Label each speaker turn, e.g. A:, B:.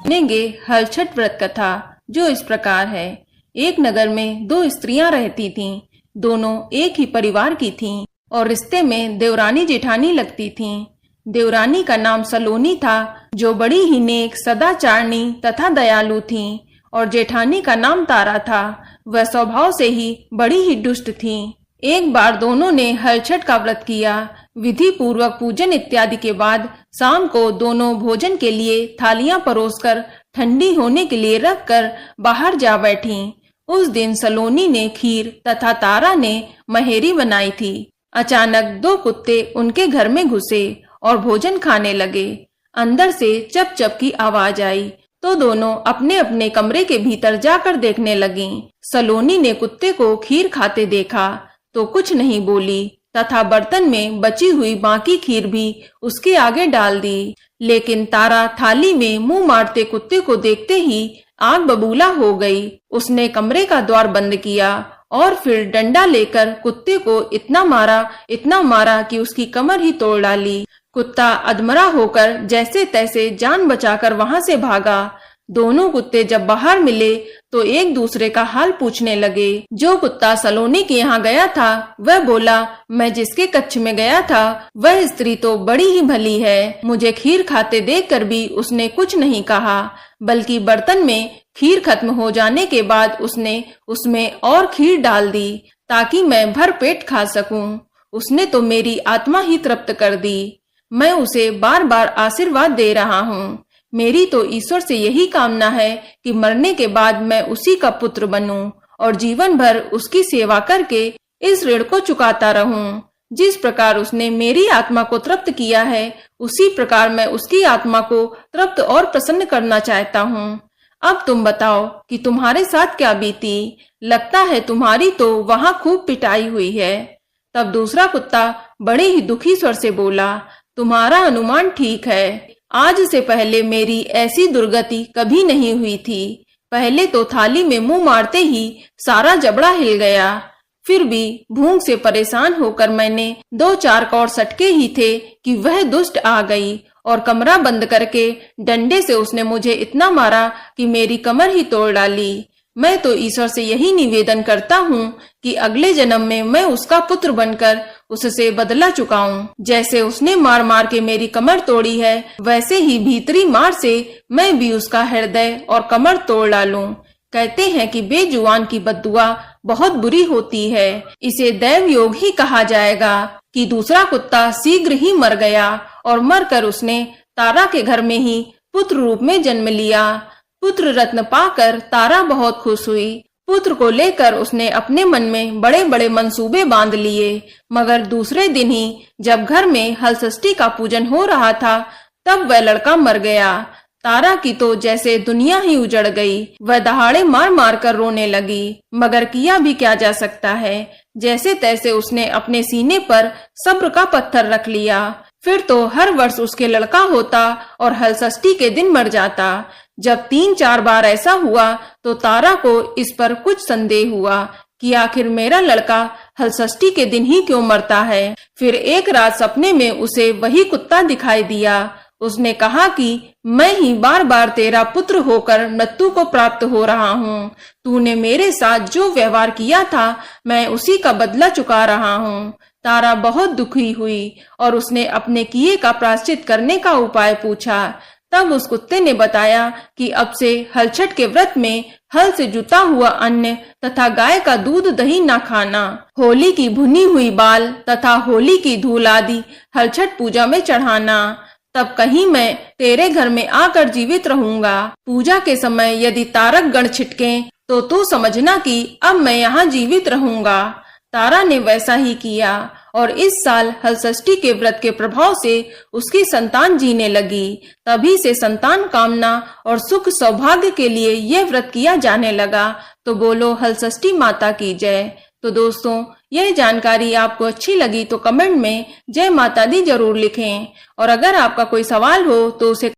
A: सुनेंगे हलछठ व्रत कथा, जो इस प्रकार है। एक नगर में दो स्त्रियां रहती थीं। दोनों एक ही परिवार की थीं और रिश्ते में देवरानी जेठानी लगती थीं। देवरानी का नाम सलोनी था, जो बड़ी ही नेक, सदाचारणी तथा दयालु थीं, और जेठानी का नाम तारा था। वह स्वभाव से ही बड़ी ही दुष्ट थीं। एक बार दोनों ने हलछठ का व्रत किया। विधि पूर्वक पूजन इत्यादि के बाद शाम को दोनों भोजन के लिए थालियां परोसकर ठंडी होने के लिए रखकर बाहर जा बैठीं। उस दिन सलोनी ने खीर तथा तारा ने महेरी बनाई थी। अचानक दो कुत्ते उनके घर में घुसे और भोजन खाने लगे। अंदर से चप चप की आवाज आई तो दोनों अपने अपने कमरे के भीतर जाकर देखने लगीं। सलोनी ने कुत्ते को खीर खाते देखा तो कुछ नहीं बोली तथा बर्तन में बची हुई बाकी खीर भी उसके आगे डाल दी। लेकिन तारा थाली में मुंह मारते कुत्ते को देखते ही आग बबूला हो गई। उसने कमरे का द्वार बंद किया और फिर डंडा लेकर कुत्ते को इतना मारा कि उसकी कमर ही तोड़ डाली। कुत्ता अधमरा होकर जैसे तैसे जान बचाकर वहां से भागा। दोनों कुत्ते जब बाहर मिले तो एक दूसरे का हाल पूछने लगे। जो कुत्ता सलोनी के यहाँ गया था वह बोला, मैं जिसके कक्ष में गया था वह स्त्री तो बड़ी ही भली है। मुझे खीर खाते देखकर भी उसने कुछ नहीं कहा, बल्कि बर्तन में खीर खत्म हो जाने के बाद उसने उसमें और खीर डाल दी ताकि मैं भर पेट खा सकूं। उसने तो मेरी आत्मा ही तृप्त कर दी। मैं उसे बार बार आशीर्वाद दे रहा हूँ। मेरी तो ईश्वर से यही कामना है कि मरने के बाद मैं उसी का पुत्र बनूं और जीवन भर उसकी सेवा करके इस ऋण को चुकाता रहूं। जिस प्रकार उसने मेरी आत्मा को तृप्त किया है, उसी प्रकार मैं उसकी आत्मा को तृप्त और प्रसन्न करना चाहता हूँ। अब तुम बताओ कि तुम्हारे साथ क्या बीती। लगता है तुम्हारी तो वहां खूब पिटाई हुई है। तब दूसरा कुत्ता बड़े ही दुखी स्वर से बोला, तुम्हारा अनुमान ठीक है। आज से पहले मेरी ऐसी दुर्गति कभी नहीं हुई थी। पहले तो थाली में मुंह मारते ही सारा जबड़ा हिल गया। फिर भी भूख से परेशान होकर मैंने 2-4 कौर सटके ही थे कि वह दुष्ट आ गई और कमरा बंद करके डंडे से उसने मुझे इतना मारा कि मेरी कमर ही तोड़ डाली। मैं तो ईश्वर से यही निवेदन करता हूँ कि अगले जन्म में मैं उसका पुत्र बनकर उससे बदला चुकाऊं। जैसे उसने मार मार के मेरी कमर तोड़ी है, वैसे ही भीतरी मार से मैं भी उसका हृदय और कमर तोड़ डालूं। कहते हैं कि बेजुबान की बद्दुआ बहुत बुरी होती है। इसे दैव योग ही कहा जाएगा। कि दूसरा कुत्ता शीघ्र ही मर गया और मरकर उसने तारा के घर में ही पुत्र रूप में जन्म लिया। पुत्र रत्न पाकर तारा बहुत खुश हुई। पुत्र को लेकर उसने अपने मन में बड़े बड़े मंसूबे बांध लिए। मगर दूसरे दिन ही जब घर में हलषष्ठी का पूजन हो रहा था, तब वह लड़का मर गया। तारा की तो जैसे दुनिया ही उजड़ गई। वह दहाड़े मार मार कर रोने लगी, मगर किया भी क्या जा सकता है। जैसे तैसे उसने अपने सीने पर सब्र का पत्थर रख लिया। फिर तो हर वर्ष उसके लड़का होता और हलषष्ठी के दिन मर जाता। जब 3-4 बार ऐसा हुआ तो तारा को इस पर कुछ संदेह हुआ कि आखिर मेरा लड़का हलषष्ठी के दिन ही क्यों मरता है। फिर एक रात सपने में उसे वही कुत्ता दिखाई दिया। उसने कहा कि मैं ही बार बार तेरा पुत्र होकर मृत्यु को प्राप्त हो रहा हूँ। तूने मेरे साथ जो व्यवहार किया था, मैं उसी का बदला चुका रहा हूँ। तारा बहुत दुखी हुई और उसने अपने किए का प्रायश्चित करने का उपाय पूछा। तब उस कुत्ते ने बताया कि अब से हलछठ के व्रत में हल से जुता हुआ अन्न तथा गाय का दूध दही न खाना, होली की भुनी हुई बाल तथा होली की धूल आदि हलछठ पूजा में चढ़ाना। तब कहीं मैं तेरे घर में आकर जीवित रहूंगा। पूजा के समय यदि तारक गण छिटके तो तू समझना कि अब मैं यहाँ जीवित रहूंगा। तारा ने वैसा ही किया और इस साल हलषष्ठी के व्रत के प्रभाव से उसकी संतान जीने लगी। तभी से संतान कामना और सुख सौभाग्य के लिए यह व्रत किया जाने लगा। तो बोलो हलषष्ठी माता की जय। तो दोस्तों, यह जानकारी आपको अच्छी लगी तो कमेंट में जय माता दी जरूर लिखें और अगर आपका कोई सवाल हो तो उसे